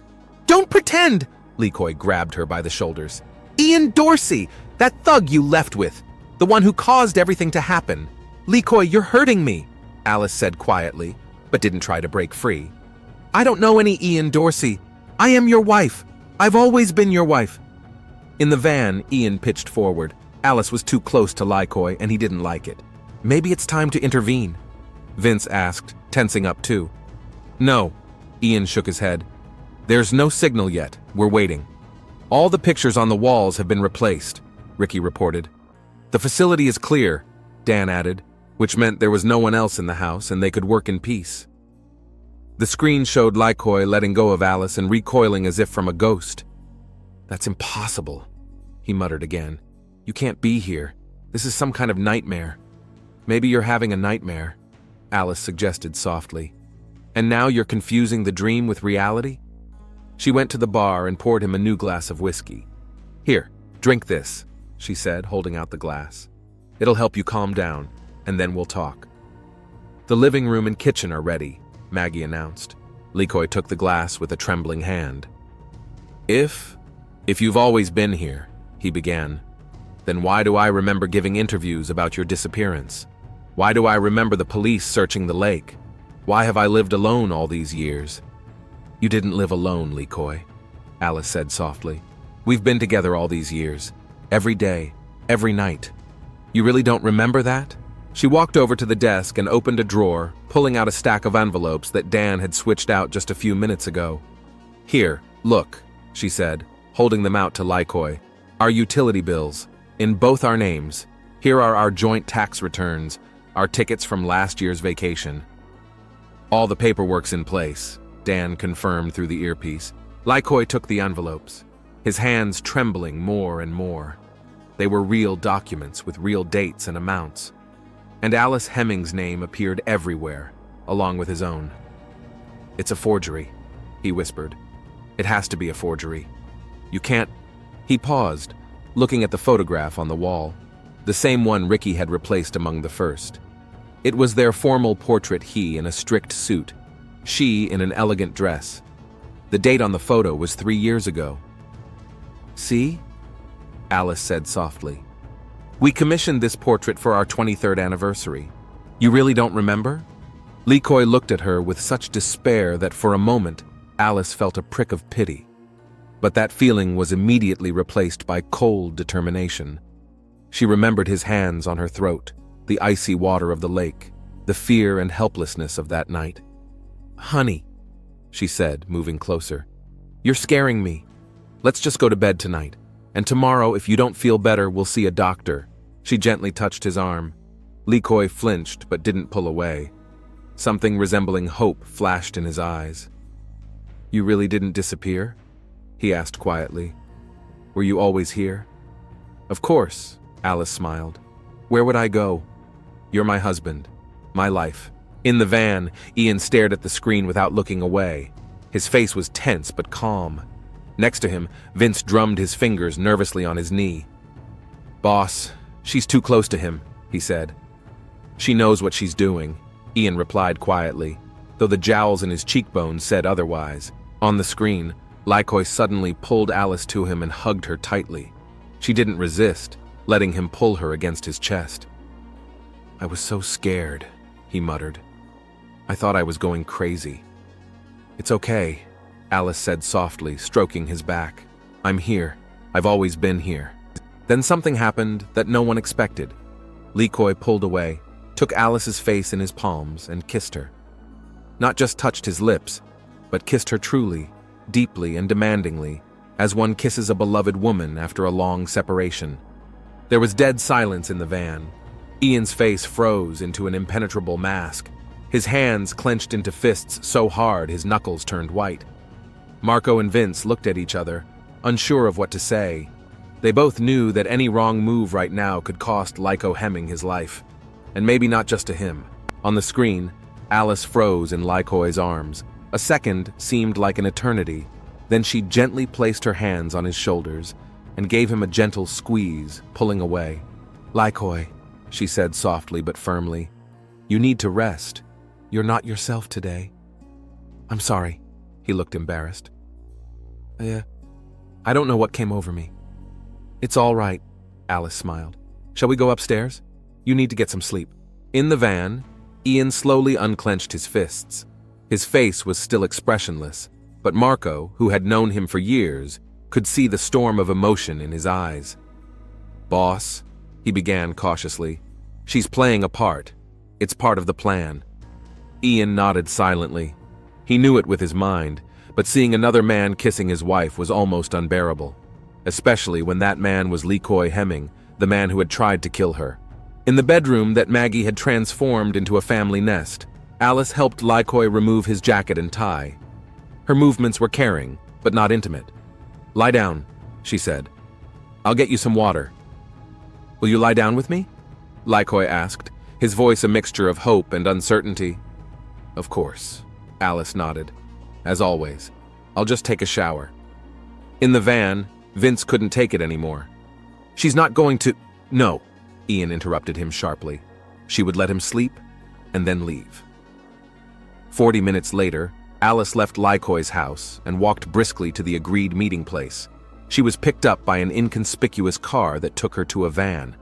Don't pretend! Lycoy grabbed her by the shoulders. Ian Dorsey, that thug you left with, the one who caused everything to happen. Lycoy, you're hurting me, Alice said quietly, but didn't try to break free. I don't know any Ian Dorsey. I am your wife. I've always been your wife. In the van, Ian pitched forward. Alice was too close to Lycoy, and he didn't like it. Maybe it's time to intervene, Vince asked, tensing up too. No, Ian shook his head. There's no signal yet. We're waiting. All the pictures on the walls have been replaced, Ricky reported. The facility is clear, Dan added, which meant there was no one else in the house and they could work in peace. The screen showed Lycoy letting go of Alice and recoiling as if from a ghost. That's impossible, he muttered again. You can't be here. This is some kind of nightmare. Maybe you're having a nightmare, Alice suggested softly. And now you're confusing the dream with reality? She went to the bar and poured him a new glass of whiskey. Here, drink this, she said, holding out the glass. It'll help you calm down, and then we'll talk. The living room and kitchen are ready, Maggie announced. Lycoy took the glass with a trembling hand. If you've always been here, he began, then why do I remember giving interviews about your disappearance? Why do I remember the police searching the lake? Why have I lived alone all these years? You didn't live alone, Lycoy, Alice said softly. We've been together all these years. Every day, every night. You really don't remember that? She walked over to the desk and opened a drawer, pulling out a stack of envelopes that Dan had switched out just a few minutes ago. Here, look, she said, holding them out to Lycoy. Our utility bills, in both our names. Here are our joint tax returns, Our tickets from last year's vacation. All the paperwork's in place, Dan confirmed through the earpiece. Lykoi took the envelopes, his hands trembling more and more. They were real documents with real dates and amounts. And Alice Hemming's name appeared everywhere, along with his own. "It's a forgery," he whispered. "It has to be a forgery. You can't—" He paused, looking at the photograph on the wall, the same one Ricky had replaced among the first. It was their formal portrait, he in a strict suit, she in an elegant dress. The date on the photo was 3 years ago. "See?" Alice said softly. "We commissioned this portrait for our 23rd anniversary. You really don't remember?" Lykoi looked at her with such despair that for a moment Alice felt a prick of pity. But that feeling was immediately replaced by cold determination. She remembered his hands on her throat, the icy water of the lake, the fear and helplessness of that night. "Honey," she said, moving closer, "you're scaring me. Let's just go to bed tonight. And tomorrow, if you don't feel better, we'll see a doctor." She gently touched his arm. Lykoi flinched but didn't pull away. Something resembling hope flashed in his eyes. "You really didn't disappear?" he asked quietly. "Were you always here?" "Of course," Alice smiled. "Where would I go? You're my husband, my life." In the van, Ian stared at the screen without looking away. His face was tense but calm. Next to him, Vince drummed his fingers nervously on his knee. "Boss, she's too close to him," he said. "She knows what she's doing," Ian replied quietly, though the jowls in his cheekbones said otherwise. On the screen, Lykoi suddenly pulled Alice to him and hugged her tightly. She didn't resist, letting him pull her against his chest. "I was so scared," he muttered. "I thought I was going crazy." "It's okay," Alice said softly, stroking his back. "I'm here. I've always been here." Then something happened that no one expected. Lykoi pulled away, took Alice's face in his palms, and kissed her. Not just touched his lips, but kissed her truly, deeply and demandingly, as one kisses a beloved woman after a long separation. There was dead silence in the van. Ian's face froze into an impenetrable mask. His hands clenched into fists so hard his knuckles turned white. Marco and Vince looked at each other, unsure of what to say. They both knew that any wrong move right now could cost Lykoi Hemming his life. And maybe not just to him. On the screen, Alice froze in Lykoi's arms. A second seemed like an eternity. Then she gently placed her hands on his shoulders and gave him a gentle squeeze, pulling away. "Lykoi," she said softly but firmly, "you need to rest. You're not yourself today." "I'm sorry." He looked embarrassed. I don't know what came over me." "It's all right," Alice smiled. "Shall we go upstairs? You need to get some sleep." In the van, Ian slowly unclenched his fists. His face was still expressionless, but Marco, who had known him for years, could see the storm of emotion in his eyes. "Boss," he began cautiously, "she's playing a part. It's part of the plan." Ian nodded silently. He knew it with his mind, but seeing another man kissing his wife was almost unbearable, especially when that man was Lykoi Hemming, the man who had tried to kill her. In the bedroom that Maggie had transformed into a family nest, Alice helped Lykoi remove his jacket and tie. Her movements were caring, but not intimate. "Lie down," she said. "I'll get you some water." "Will you lie down with me?" Lykoi asked, his voice a mixture of hope and uncertainty. "Of course," Alice nodded. "As always. I'll just take a shower." In the van, Vince couldn't take it anymore. "She's not going to—" "No," Ian interrupted him sharply. She would let him sleep, and then leave. 40 minutes later, Alice left Lykoi's house and walked briskly to the agreed meeting place. She was picked up by an inconspicuous car that took her to a van.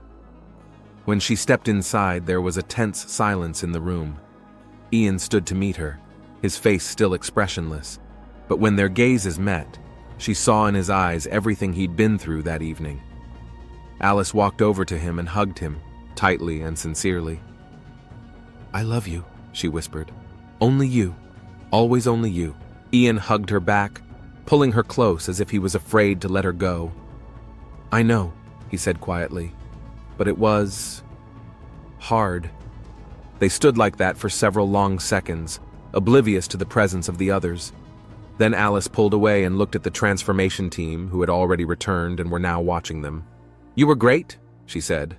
When she stepped inside, there was a tense silence in the room. Ian stood to meet her, his face still expressionless, but when their gazes met, she saw in his eyes everything he'd been through that evening. Alice walked over to him and hugged him, tightly and sincerely. "I love you," she whispered. "Only you. Always only you." Ian hugged her back, pulling her close as if he was afraid to let her go. "I know," he said quietly, "but it was hard." They stood like that for several long seconds, oblivious to the presence of the others. Then Alice pulled away and looked at the transformation team, who had already returned and were now watching them. "You were great," she said.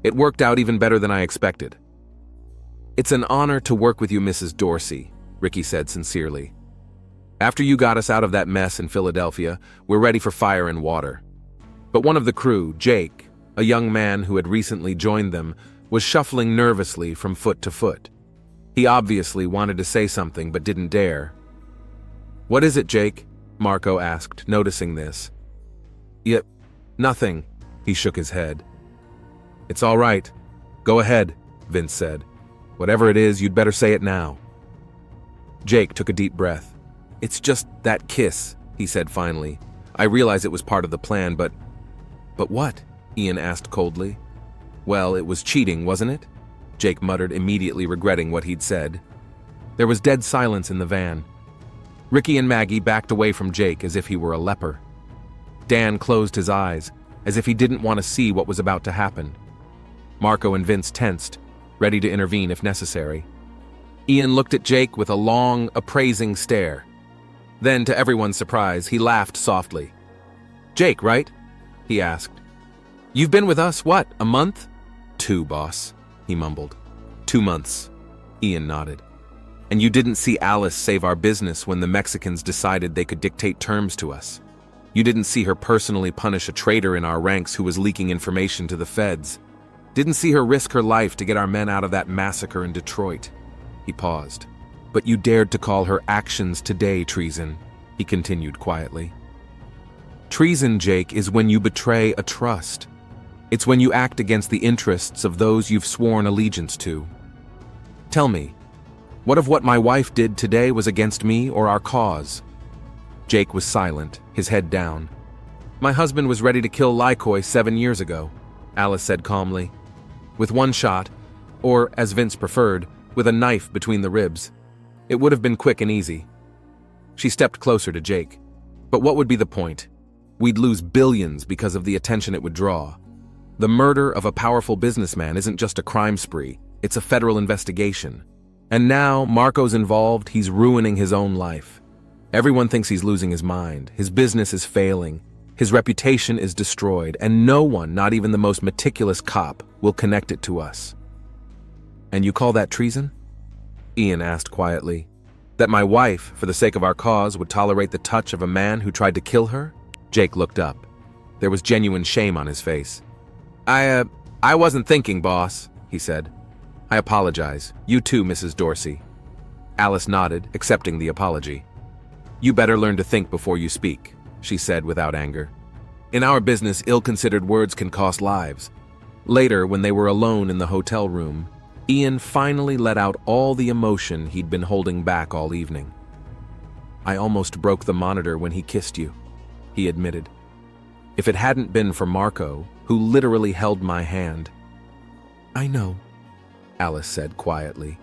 "It worked out even better than I expected." "It's an honor to work with you, Mrs. Dorsey," Ricky said sincerely. "After you got us out of that mess in Philadelphia, we're ready for fire and water." But one of the crew, Jake, a young man who had recently joined them, was shuffling nervously from foot to foot. He obviously wanted to say something but didn't dare. "What is it, Jake?" Marco asked, noticing this. "Yep, nothing," he shook his head. "It's all right. Go ahead," Vince said. "Whatever it is, you'd better say it now." Jake took a deep breath. "It's just that kiss," he said finally. "I realize it was part of the plan, but..." "But what?" Ian asked coldly. "Well, it was cheating, wasn't it?" Jake muttered, immediately regretting what he'd said. There was dead silence in the van. Ricky and Maggie backed away from Jake as if he were a leper. Dan closed his eyes, as if he didn't want to see what was about to happen. Marco and Vince tensed, ready to intervene if necessary. Ian looked at Jake with a long, appraising stare. Then, to everyone's surprise, he laughed softly. "Jake, right?" he asked. "You've been with us, what, a month?" "2, boss," he mumbled. 2 months, Ian nodded. "And you didn't see Alice save our business when the Mexicans decided they could dictate terms to us. You didn't see her personally punish a traitor in our ranks who was leaking information to the feds. Didn't see her risk her life to get our men out of that massacre in Detroit." He paused. "But you dared to call her actions today treason," he continued quietly. "Treason, Jake, is when you betray a trust. It's when you act against the interests of those you've sworn allegiance to. Tell me, what if what my wife did today was against me or our cause?" Jake was silent, his head down. "My husband was ready to kill Lykoi 7 years ago," Alice said calmly. "With one shot, or, as Vince preferred, with a knife between the ribs. It would have been quick and easy." She stepped closer to Jake. "But what would be the point? We'd lose billions because of the attention it would draw. The murder of a powerful businessman isn't just a crime spree, it's a federal investigation. And now Marco's involved, he's ruining his own life. Everyone thinks he's losing his mind, his business is failing, his reputation is destroyed, and no one, not even the most meticulous cop, will connect it to us." "And you call that treason?" Ian asked quietly. "That my wife, for the sake of our cause, would tolerate the touch of a man who tried to kill her?" Jake looked up. There was genuine shame on his face. I wasn't thinking, boss," he said. "I apologize. You too, Mrs. Dorsey." Alice nodded, accepting the apology. "You better learn to think before you speak," she said without anger. "In our business, ill-considered words can cost lives." Later, when they were alone in the hotel room, Ian finally let out all the emotion he'd been holding back all evening. "I almost broke the monitor when he kissed you," he admitted. "If it hadn't been for Marco, who literally held my hand." "I know," Alice said quietly.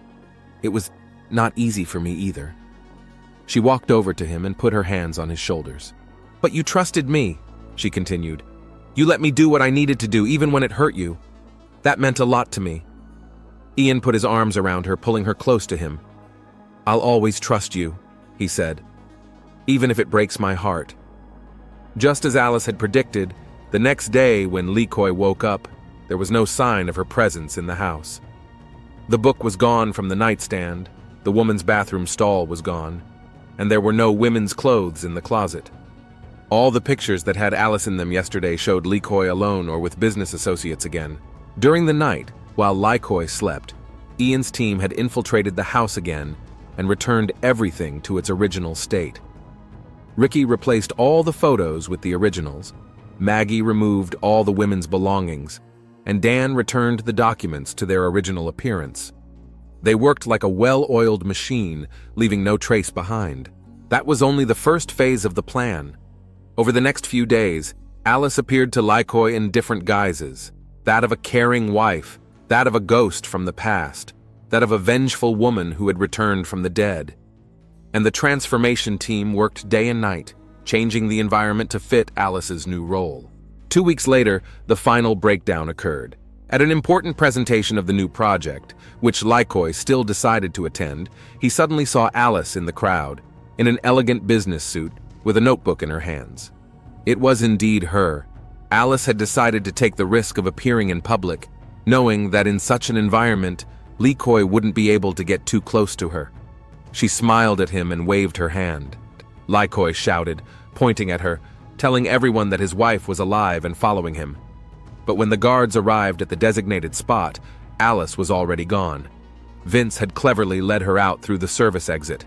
"It was not easy for me either." She walked over to him and put her hands on his shoulders. "But you trusted me," she continued. "You let me do what I needed to do, even when it hurt you. That meant a lot to me." Ian put his arms around her, pulling her close to him. "I'll always trust you," he said, "even if it breaks my heart." Just as Alice had predicted, the next day when Lykoi woke up, there was no sign of her presence in the house. The book was gone from the nightstand, the woman's bathroom stall was gone, and there were no women's clothes in the closet. All the pictures that had Alice in them yesterday showed Lykoi alone or with business associates again. During the night, while Lykoi slept, Ian's team had infiltrated the house again and returned everything to its original state. Ricky replaced all the photos with the originals, Maggie removed all the women's belongings, and Dan returned the documents to their original appearance. They worked like a well-oiled machine, leaving no trace behind. That was only the first phase of the plan. Over the next few days, Alice appeared to Lykoi in different guises, that of a caring wife, that of a ghost from the past, that of a vengeful woman who had returned from the dead. And the transformation team worked day and night, changing the environment to fit Alice's new role. 2 weeks later, the final breakdown occurred. At an important presentation of the new project, which Lycoi still decided to attend, he suddenly saw Alice in the crowd, in an elegant business suit, with a notebook in her hands. It was indeed her. Alice had decided to take the risk of appearing in public, knowing that in such an environment, Lycoi wouldn't be able to get too close to her. She smiled at him and waved her hand. Lycoi shouted, pointing at her, telling everyone that his wife was alive and following him. But when the guards arrived at the designated spot, Alice was already gone. Vince had cleverly led her out through the service exit.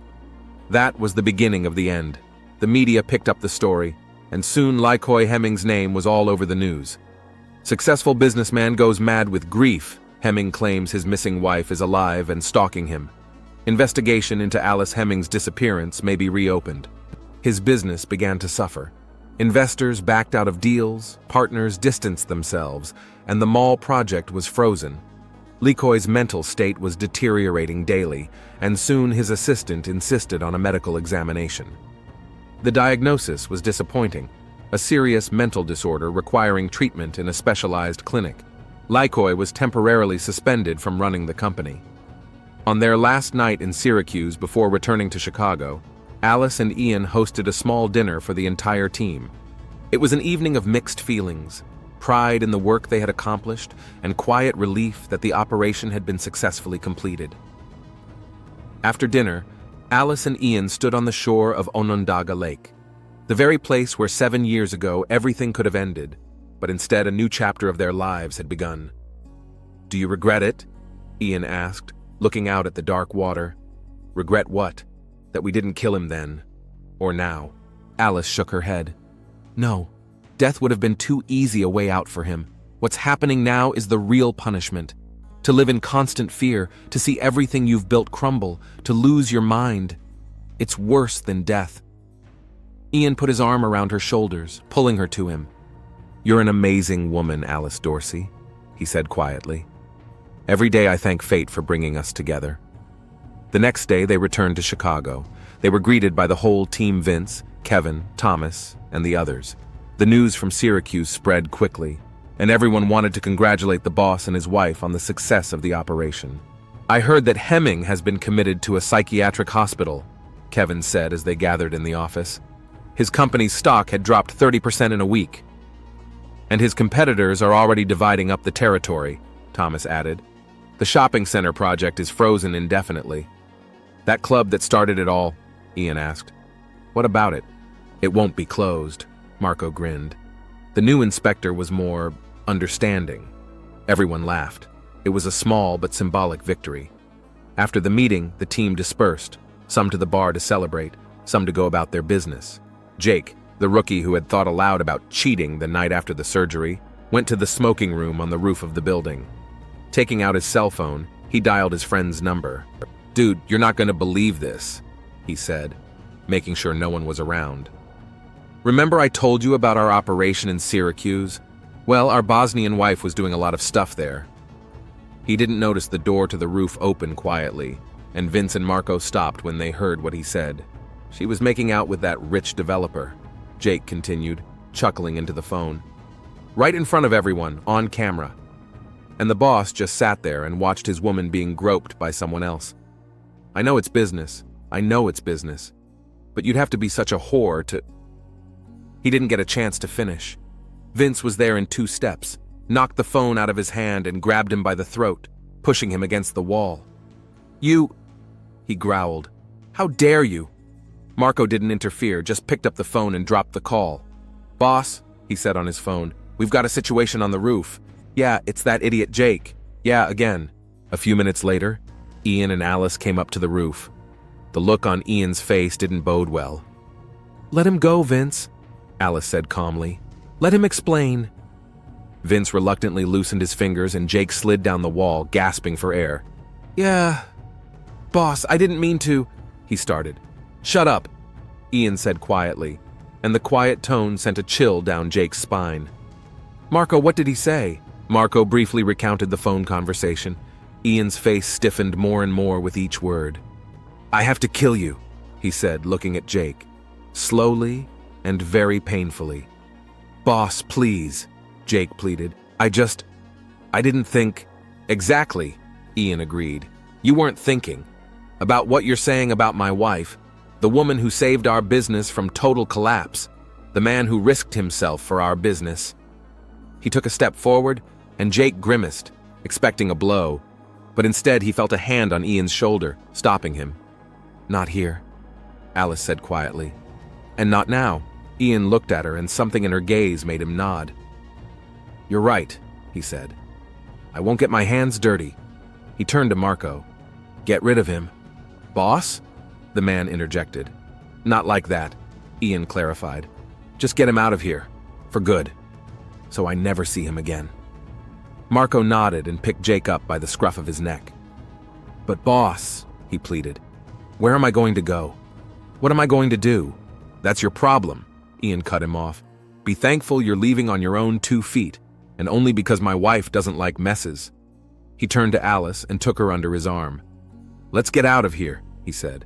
That was the beginning of the end. The media picked up the story, and soon Lycoi Hemming's name was all over the news. Successful businessman goes mad with grief. Hemming claims his missing wife is alive and stalking him. Investigation into Alice Hemming's disappearance may be reopened. His business began to suffer. Investors backed out of deals, partners distanced themselves, and the mall project was frozen. Lycoi's mental state was deteriorating daily, and soon his assistant insisted on a medical examination. The diagnosis was disappointing, a serious mental disorder requiring treatment in a specialized clinic. Lycoi was temporarily suspended from running the company. On their last night in Syracuse before returning to Chicago, Alice and Ian hosted a small dinner for the entire team. It was an evening of mixed feelings, pride in the work they had accomplished, and quiet relief that the operation had been successfully completed. After dinner, Alice and Ian stood on the shore of Onondaga Lake, the very place where 7 years ago everything could have ended, but instead a new chapter of their lives had begun. "Do you regret it?" Ian asked, looking out at the dark water. "Regret what? That we didn't kill him then? Or now?" Alice shook her head. "No, death would have been too easy a way out for him. What's happening now is the real punishment. To live in constant fear, to see everything you've built crumble, to lose your mind. It's worse than death." Ian put his arm around her shoulders, pulling her to him. "You're an amazing woman, Alice Dorsey," he said quietly. "Every day I thank fate for bringing us together." The next day they returned to Chicago. They were greeted by the whole team: Vince, Kevin, Thomas, and the others. The news from Syracuse spread quickly, and everyone wanted to congratulate the boss and his wife on the success of the operation. "I heard that Hemming has been committed to a psychiatric hospital," Kevin said as they gathered in the office. "His company's stock had dropped 30% in a week. And his competitors are already dividing up the territory," Thomas added. "The shopping center project is frozen indefinitely." "That club that started it all?" Ian asked. "What about it?" "It won't be closed," Marco grinned. The new inspector was more understanding. Everyone laughed. It was a small but symbolic victory. After the meeting, the team dispersed, some to the bar to celebrate, some to go about their business. Jake, the rookie who had thought aloud about cheating the night after the surgery, went to the smoking room on the roof of the building. Taking out his cell phone, he dialed his friend's number. "Dude, you're not going to believe this," he said, making sure no one was around. "Remember I told you about our operation in Syracuse? Well, our Bosnian wife was doing a lot of stuff there." He didn't notice the door to the roof open quietly, and Vince and Marco stopped when they heard what he said. "She was making out with that rich developer," Jake continued, chuckling into the phone. "Right in front of everyone, on camera. And the boss just sat there and watched his woman being groped by someone else. I know it's business. But you'd have to be such a whore to—" He didn't get a chance to finish. Vince was there in 2 steps, knocked the phone out of his hand and grabbed him by the throat, pushing him against the wall. "You—" he growled. "How dare you?" Marco didn't interfere, just picked up the phone and dropped the call. "Boss," he said on his phone, "we've got a situation on the roof. Yeah, it's that idiot Jake. Yeah, again." A few minutes later, Ian and Alice came up to the roof. The look on Ian's face didn't bode well. "Let him go, Vince," Alice said calmly. "Let him explain." Vince reluctantly loosened his fingers and Jake slid down the wall, gasping for air. "Yeah, boss, I didn't mean to," he started. "Shut up," Ian said quietly, and the quiet tone sent a chill down Jake's spine. "Marco, what did he say?" Marco briefly recounted the phone conversation. Ian's face stiffened more and more with each word. "I have to kill you," he said, looking at Jake, slowly and very painfully. "Boss, please," Jake pleaded. I I didn't think. Exactly, Ian agreed. You weren't thinking about what you're saying about my wife, the woman who saved our business from total collapse, the man who risked himself for our business. He took a step forward, and Jake grimaced, expecting a blow, but instead he felt a hand on Ian's shoulder, stopping him. Not here, Alice said quietly. And not now. Ian looked at her, and something in her gaze made him nod. You're right, he said. I won't get my hands dirty. He turned to Marco. Get rid of him. Boss? The man interjected. Not like that, Ian clarified. Just get him out of here, for good, so I never see him again. Marco nodded and picked Jake up by the scruff of his neck. But boss, he pleaded, where am I going to go? What am I going to do? That's your problem, Ian cut him off. Be thankful you're leaving on your own 2 feet, and only because my wife doesn't like messes. He turned to Alice and took her under his arm. Let's get out of here, he said.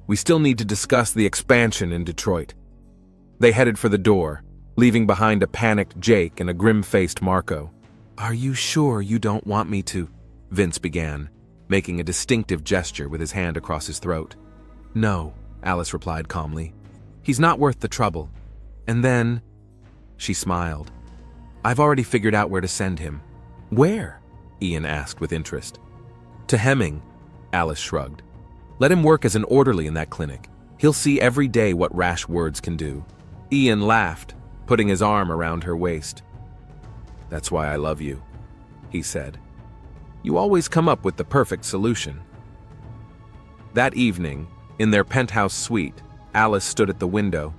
We still need to discuss the expansion in Detroit. They headed for the door, leaving behind a panicked Jake and a grim-faced Marco. Are you sure you don't want me to? Vince began, making a distinctive gesture with his hand across his throat. No, Alice replied calmly. He's not worth the trouble. And then, she smiled. I've already figured out where to send him. Where? Ian asked with interest. To Hemming, Alice shrugged. Let him work as an orderly in that clinic. He'll see every day what rash words can do. Ian laughed, putting his arm around her waist. That's why I love you, he said. You always come up with the perfect solution. That evening, in their penthouse suite, Alice stood at the window,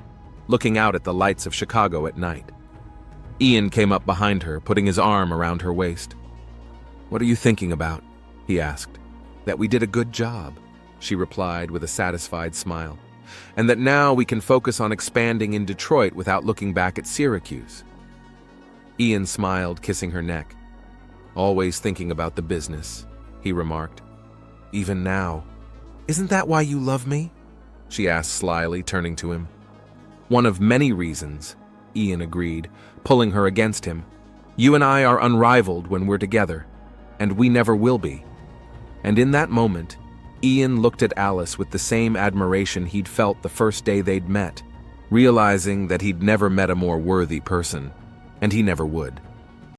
looking out at the lights of Chicago at night. Ian came up behind her, putting his arm around her waist. What are you thinking about? He asked. That we did a good job, she replied with a satisfied smile, and that now we can focus on expanding in Detroit without looking back at Syracuse. Ian smiled, kissing her neck. Always thinking about the business, he remarked. Even now. Isn't that why you love me? She asked slyly, turning to him. One of many reasons, Ian agreed, pulling her against him. You and I are unrivaled when we're together, and we never will be. And in that moment, Ian looked at Alice with the same admiration he'd felt the first day they'd met, realizing that he'd never met a more worthy person, and he never would.